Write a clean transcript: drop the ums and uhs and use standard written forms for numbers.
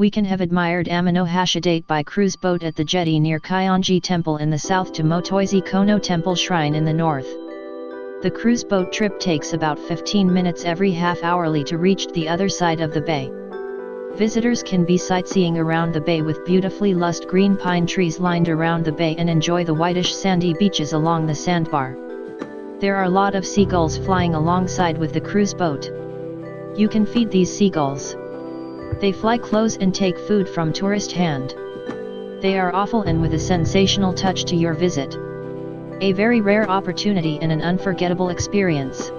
We can have admired Amanohashidate by cruise boat at the jetty near Chionji Temple in the south to Motoise Kono Temple Shrine in the north. The cruise boat trip takes about 15 minutes every half-hourly to reach the other side of the bay. Visitors can be sightseeing around the bay with beautifully lush green pine trees lined around the bay and enjoy the whitish sandy beaches along the sandbar. There are a lot of seagulls flying alongside with the cruise boat. You can feed these seagulls. They fly close and take food from tourist hand. They are awful and with a sensational touch to your visit. A very rare opportunity and an unforgettable experience.